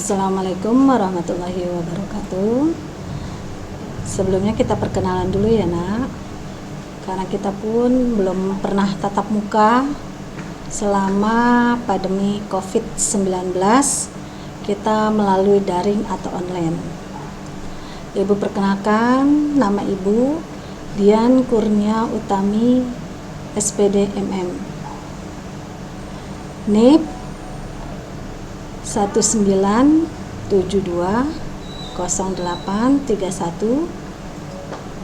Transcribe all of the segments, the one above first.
Assalamualaikum warahmatullahi wabarakatuh. Sebelumnya kita perkenalan dulu ya nak, karena kita pun belum pernah tatap muka selama pandemi COVID-19. Kita melalui daring atau online. Ibu perkenalkan, nama Ibu Dian Kurnia Utami, SPD MM. NIP 19720831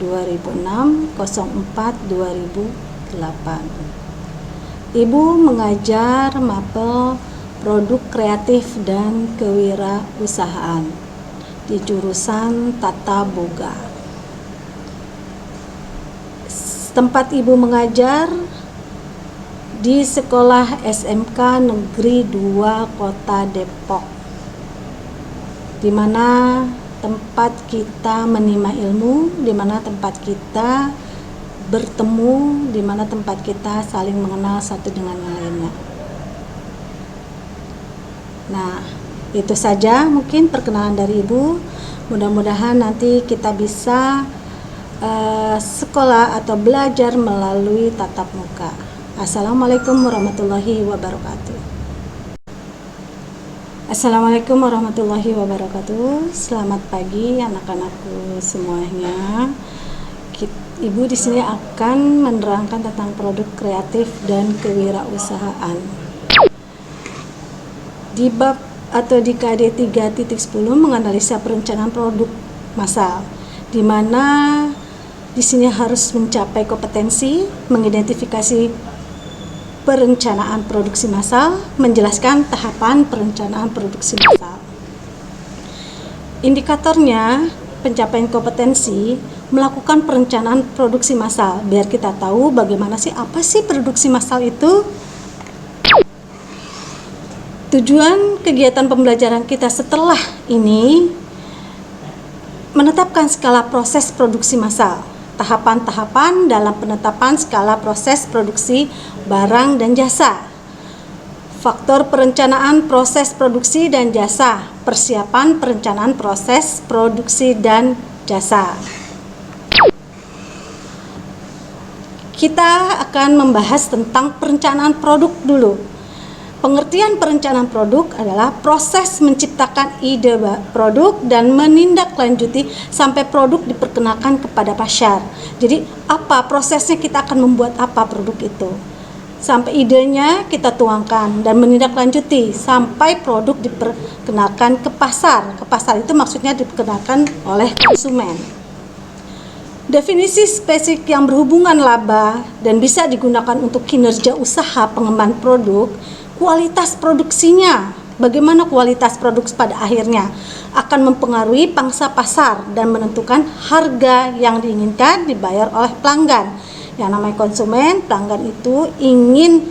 2006 04 2008. Ibu mengajar mapel produk kreatif dan kewirausahaan di jurusan Tata Boga. Tempat Ibu mengajar di Sekolah SMK Negeri 2 Kota Depok, di mana tempat kita menimba ilmu, di mana tempat kita bertemu, di mana tempat kita saling mengenal satu dengan yang lainnya. Nah, itu saja mungkin perkenalan dari Ibu. Mudah-mudahan nanti kita bisa sekolah atau belajar melalui tatap muka. Assalamualaikum warahmatullahi wabarakatuh. Assalamualaikum warahmatullahi wabarakatuh. Selamat pagi anak-anakku semuanya. Ibu di sini akan menerangkan tentang produk kreatif dan kewirausahaan. Di bab atau di KD 3.10 menganalisa perencanaan produk massal, di mana di sini harus mencapai kompetensi, mengidentifikasi perencanaan produksi massal, menjelaskan tahapan perencanaan produksi massal. Indikatornya, pencapaian kompetensi, melakukan perencanaan produksi massal, biar kita tahu bagaimana sih, apa sih produksi massal itu. Tujuan kegiatan pembelajaran kita setelah ini, menetapkan skala proses produksi massal, tahapan-tahapan dalam penetapan skala proses produksi barang dan jasa, faktor perencanaan proses produksi dan jasa, persiapan perencanaan proses produksi dan jasa. Kita akan membahas tentang perencanaan produk dulu. Pengertian perencanaan produk adalah proses menciptakan ide produk dan menindaklanjuti sampai produk diperkenalkan kepada pasar. Jadi apa prosesnya, kita akan membuat apa produk itu. Sampai idenya kita tuangkan dan menindaklanjuti sampai produk diperkenalkan ke pasar. Ke pasar itu maksudnya diperkenalkan oleh konsumen. Definisi spesifik yang berhubungan laba dan bisa digunakan untuk kinerja usaha pengembangan produk. Kualitas produksinya, bagaimana kualitas produk pada akhirnya akan mempengaruhi pangsa pasar dan menentukan harga yang diinginkan dibayar oleh pelanggan. Yang namanya konsumen, pelanggan itu ingin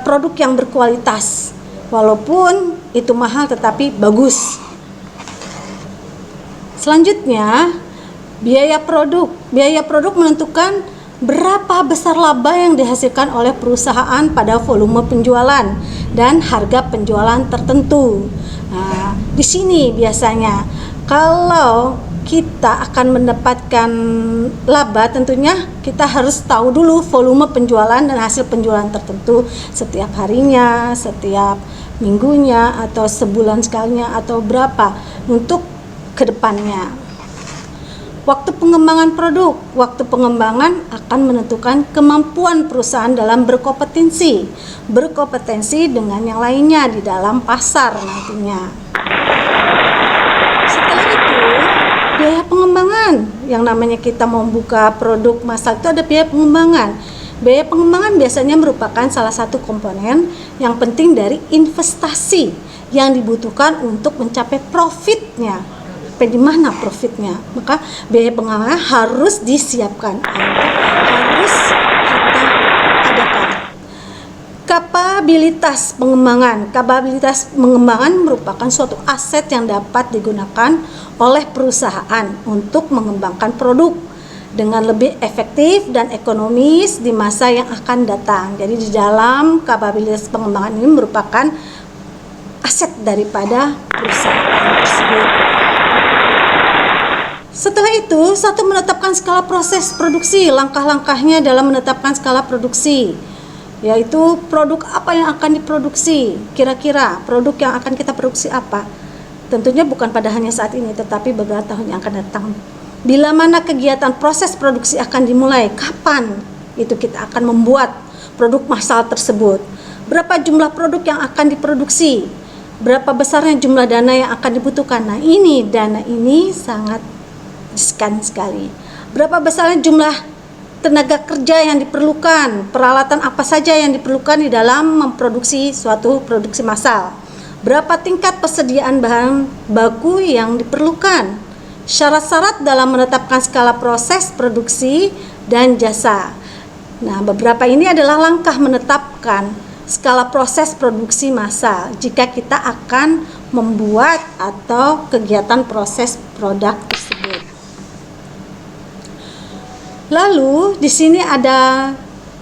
produk yang berkualitas, walaupun itu mahal tetapi bagus. Selanjutnya, biaya produk. Biaya produk menentukan berapa besar laba yang dihasilkan oleh perusahaan pada volume penjualan dan harga penjualan tertentu. Nah, di sini biasanya kalau kita akan mendapatkan laba, tentunya kita harus tahu dulu volume penjualan dan hasil penjualan tertentu setiap harinya, setiap minggunya, atau sebulan sekalinya, atau berapa untuk kedepannya. Waktu pengembangan produk. Waktu pengembangan akan menentukan kemampuan perusahaan dalam berkompetensi dengan yang lainnya di dalam pasar nantinya. Setelah itu, biaya pengembangan. Yang namanya kita mau buka produk massal itu ada biaya pengembangan. Biaya pengembangan biasanya merupakan salah satu komponen yang penting dari investasi yang dibutuhkan untuk mencapai profitnya. Di mana profitnya, maka biaya pengembangan harus disiapkan, harus kita adakan. Kapabilitas pengembangan merupakan suatu aset yang dapat digunakan oleh perusahaan untuk mengembangkan produk dengan lebih efektif dan ekonomis di masa yang akan datang. Jadi di dalam kapabilitas pengembangan ini merupakan aset daripada perusahaan tersebut. Setelah itu, satu, menetapkan skala proses produksi. Langkah-langkahnya dalam menetapkan skala produksi, yaitu produk apa yang akan diproduksi. Kira-kira produk yang akan kita produksi apa? Tentunya bukan pada hanya saat ini, tetapi beberapa tahun yang akan datang. Bila mana kegiatan proses produksi akan dimulai? Kapan itu kita akan membuat produk massal tersebut? Berapa jumlah produk yang akan diproduksi? Berapa besarnya jumlah dana yang akan dibutuhkan? Nah, ini dana ini sangat riskan sekali. Berapa besarnya jumlah tenaga kerja yang diperlukan? Peralatan apa saja yang diperlukan di dalam memproduksi suatu produksi massal? Berapa tingkat persediaan bahan baku yang diperlukan? Syarat-syarat dalam menetapkan skala proses produksi dan jasa. Nah, beberapa ini adalah langkah menetapkan skala proses produksi massal jika kita akan membuat atau kegiatan proses produk tersebut. Lalu di sini ada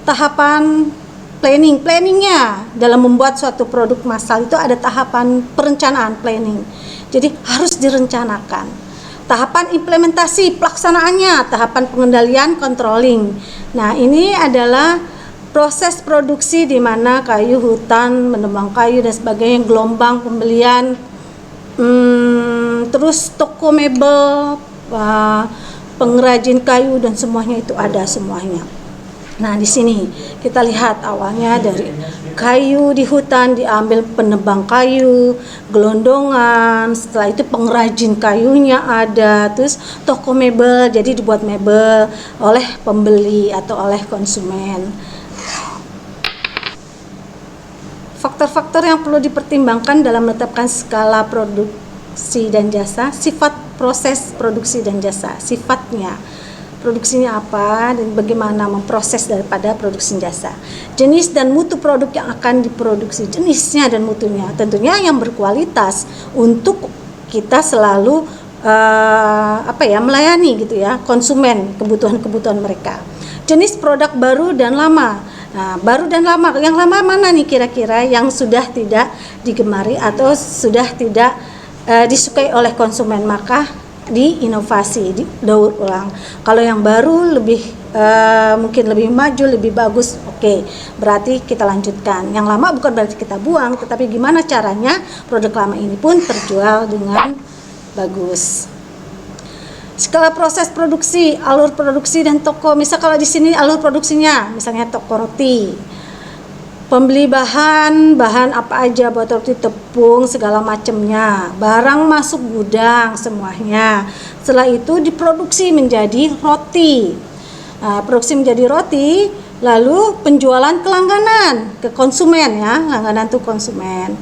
tahapan planningnya. Dalam membuat suatu produk massal itu ada tahapan perencanaan, planning. Jadi harus direncanakan. Tahapan implementasi, pelaksanaannya, tahapan pengendalian, controlling. Nah, ini adalah proses produksi di mana kayu hutan, menebang kayu dan sebagainya, gelombang pembelian, terus toko mebel, pengrajin kayu dan semuanya itu ada semuanya. Nah, di sini kita lihat awalnya dari kayu di hutan diambil penebang kayu, gelondongan, setelah itu pengrajin kayunya ada, terus toko mebel, jadi dibuat mebel oleh pembeli atau oleh konsumen. Faktor-faktor yang perlu dipertimbangkan dalam menetapkan skala produksi dan jasa, sifat proses produksi dan jasa, sifatnya, produksinya apa dan bagaimana memproses daripada produksi jasa. Jenis dan mutu produk yang akan diproduksi, jenisnya dan mutunya, tentunya yang berkualitas untuk kita selalu melayani gitu ya, konsumen, kebutuhan mereka. Jenis produk baru dan lama. Nah, baru dan lama, yang lama mana nih kira-kira yang sudah tidak digemari atau sudah tidak disukai oleh konsumen, maka diinovasi, didaur ulang. Kalau yang baru lebih mungkin lebih maju, lebih bagus, oke, berarti kita lanjutkan. Yang lama bukan berarti kita buang, tetapi gimana caranya produk lama ini pun terjual dengan bagus. Skala proses produksi, alur produksi dan toko. Misal kalau di sini alur produksinya, misalnya toko roti. Pembeli bahan apa aja buat roti, tepung, segala macamnya. Barang masuk gudang semuanya. Setelah itu diproduksi menjadi roti. Nah, produksi menjadi roti, lalu penjualan ke langganan, ke konsumen ya, langganan tuh konsumen.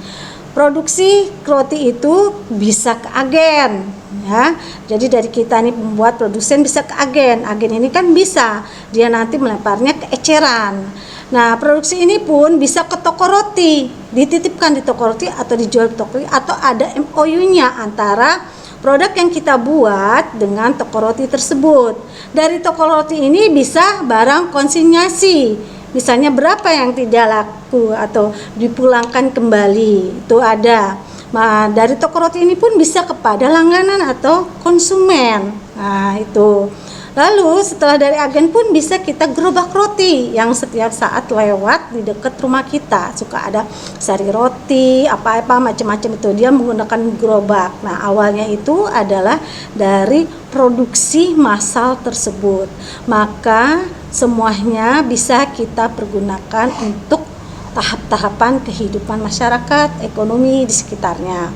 Produksi roti itu bisa ke agen ya. Jadi dari kita nih pembuat produsen bisa ke agen. Agen ini kan bisa dia nanti melemparnya ke eceran. Nah, produksi ini pun bisa ke toko roti, dititipkan di toko roti atau dijual di toko roti, atau ada MOU-nya antara produk yang kita buat dengan toko roti tersebut. Dari toko roti ini bisa barang konsinyasi, misalnya berapa yang tidak laku atau dipulangkan kembali, itu ada. Nah, dari toko roti ini pun bisa kepada langganan atau konsumen. Nah, itu. Lalu setelah dari agen pun bisa kita gerobak roti yang setiap saat lewat di dekat rumah kita. Suka ada sari roti, apa-apa macam-macam itu, dia menggunakan gerobak. Nah, awalnya itu adalah dari produksi massal tersebut. Maka semuanya bisa kita pergunakan untuk tahap-tahapan kehidupan masyarakat, ekonomi di sekitarnya.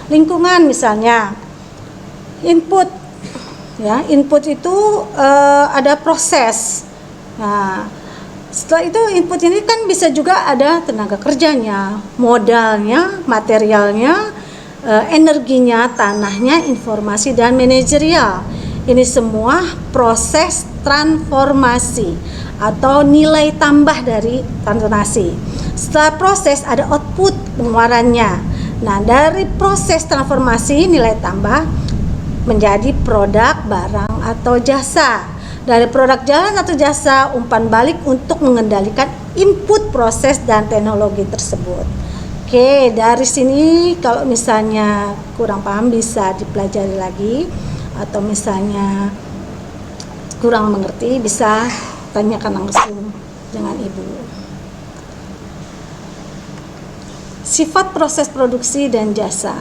Lingkungan misalnya, input. Ya, input itu ada proses. Nah, setelah itu input ini kan bisa juga ada tenaga kerjanya, modalnya, materialnya, energinya, tanahnya, informasi dan manajerial. Ini semua proses transformasi atau nilai tambah dari transformasi. Setelah proses ada output, pengeluarannya. Nah, dari proses transformasi nilai tambah menjadi produk, barang atau jasa. Dari produk jalan atau jasa, umpan balik untuk mengendalikan input proses dan teknologi tersebut. Oke, dari sini kalau misalnya kurang paham bisa dipelajari lagi, atau misalnya kurang mengerti bisa tanyakan langsung dengan Ibu. Sifat proses produksi dan jasa.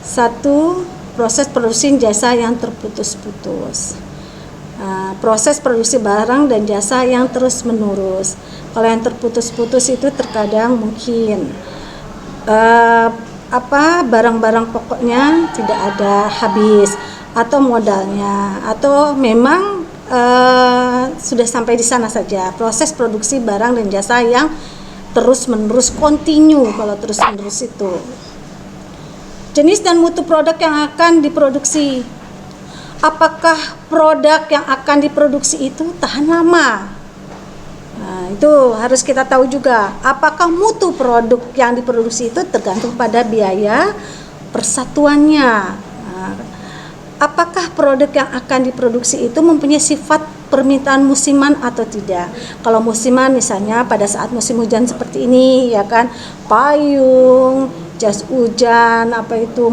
1. Proses produksi jasa yang terputus-putus. Proses produksi barang dan jasa yang terus menerus. Kalau yang terputus-putus itu terkadang mungkin barang-barang pokoknya tidak ada habis, atau modalnya, atau memang sudah sampai di sana saja. Proses produksi barang dan jasa yang terus menerus, continue. Kalau terus menerus itu jenis dan mutu produk yang akan diproduksi. Apakah produk yang akan diproduksi itu tahan lama? Nah, itu harus kita tahu juga. Apakah mutu produk yang diproduksi itu tergantung pada biaya persatuannya. Nah, apakah produk yang akan diproduksi itu mempunyai sifat permintaan musiman atau tidak? Kalau musiman misalnya pada saat musim hujan seperti ini, ya kan, payung, jas hujan,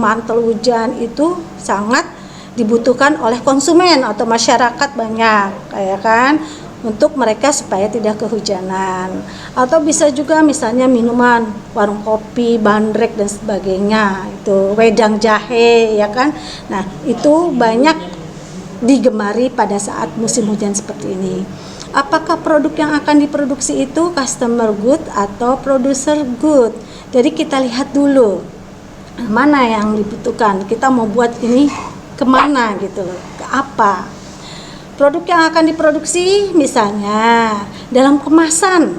mantel hujan itu sangat dibutuhkan oleh konsumen atau masyarakat banyak, ya kan, untuk mereka supaya tidak kehujanan. Atau bisa juga misalnya minuman, warung kopi, bandrek dan sebagainya, itu wedang jahe, ya kan. Nah, itu banyak digemari pada saat musim hujan seperti ini. Apakah produk yang akan diproduksi itu customer good atau producer good? Jadi kita lihat dulu mana yang dibutuhkan. Kita mau buat ini kemana gitu loh, ke apa. Produk yang akan diproduksi misalnya dalam kemasan,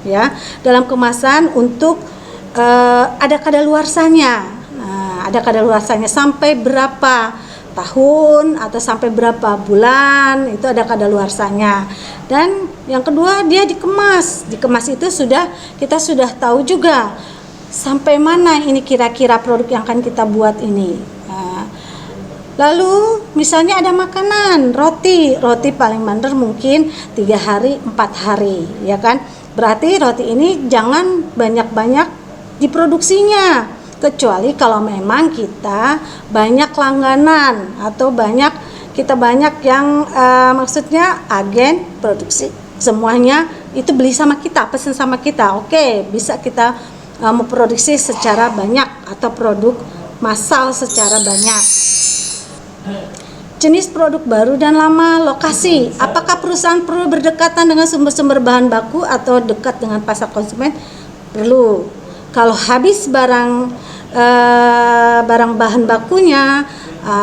ya, dalam kemasan untuk ada kadaluarsanya. Nah, ada kadaluarsanya sampai berapa tahun atau sampai berapa bulan, itu ada kadaluarsanya. Dan yang kedua, dia dikemas. Dikemas itu kita sudah tahu juga sampai mana ini kira-kira produk yang akan kita buat ini. Lalu misalnya ada makanan, roti paling benar mungkin 3 hari 4 hari, ya kan. Berarti roti ini jangan banyak-banyak diproduksinya, kecuali kalau memang kita banyak langganan atau kita banyak yang maksudnya agen produksi, semuanya itu beli sama kita, pesan sama kita. Oke, bisa kita memproduksi secara banyak atau produk massal secara banyak. Jenis produk baru dan lama, lokasi. Apakah perusahaan perlu berdekatan dengan sumber-sumber bahan baku atau dekat dengan pasar konsumen? Perlu. Kalau habis barang bahan bakunya,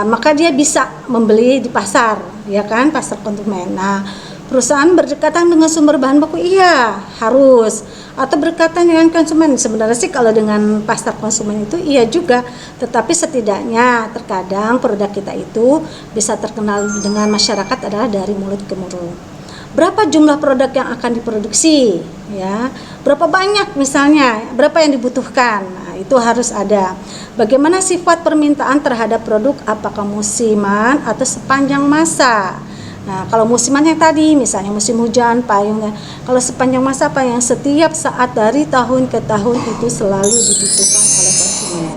maka dia bisa membeli di pasar, ya kan, pasar konsumen. Nah, perusahaan berdekatan dengan sumber bahan baku, iya harus, atau berdekatan dengan konsumen. Sebenarnya sih kalau dengan pasar konsumen itu iya juga, tetapi setidaknya terkadang produk kita itu bisa terkenal dengan masyarakat adalah dari mulut ke mulut. Berapa jumlah produk yang akan diproduksi, ya, berapa banyak misalnya, berapa yang dibutuhkan. Nah, itu harus ada. Bagaimana sifat permintaan terhadap produk, apakah musiman atau sepanjang masa. Nah, kalau musiman yang tadi, misalnya musim hujan, payungnya. Kalau sepanjang masa apa yang setiap saat dari tahun ke tahun itu selalu dibutuhkan oleh konsumen.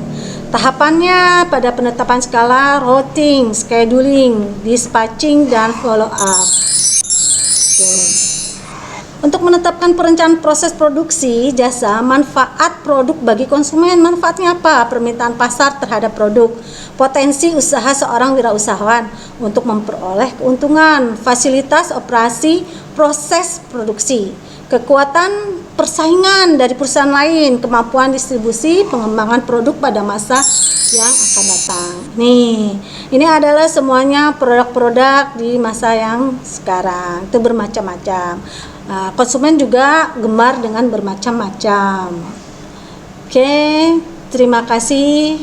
Tahapannya pada penetapan skala, routing, scheduling, dispatching, dan follow up. Untuk menetapkan perencanaan proses produksi jasa, manfaat produk bagi konsumen. Manfaatnya apa? Permintaan pasar terhadap produk, potensi usaha seorang wirausahawan untuk memperoleh keuntungan, fasilitas operasi proses produksi, kekuatan persaingan dari perusahaan lain, kemampuan distribusi, pengembangan produk pada masa yang akan datang. Nih, ini adalah semuanya produk-produk di masa yang sekarang. Itu bermacam-macam. Konsumen juga gemar dengan bermacam-macam. Oke, terima kasih.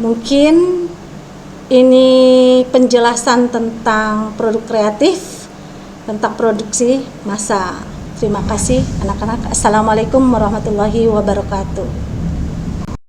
Mungkin ini penjelasan tentang produk kreatif, tentang produksi massa. Terima kasih anak-anak. Assalamualaikum warahmatullahi wabarakatuh.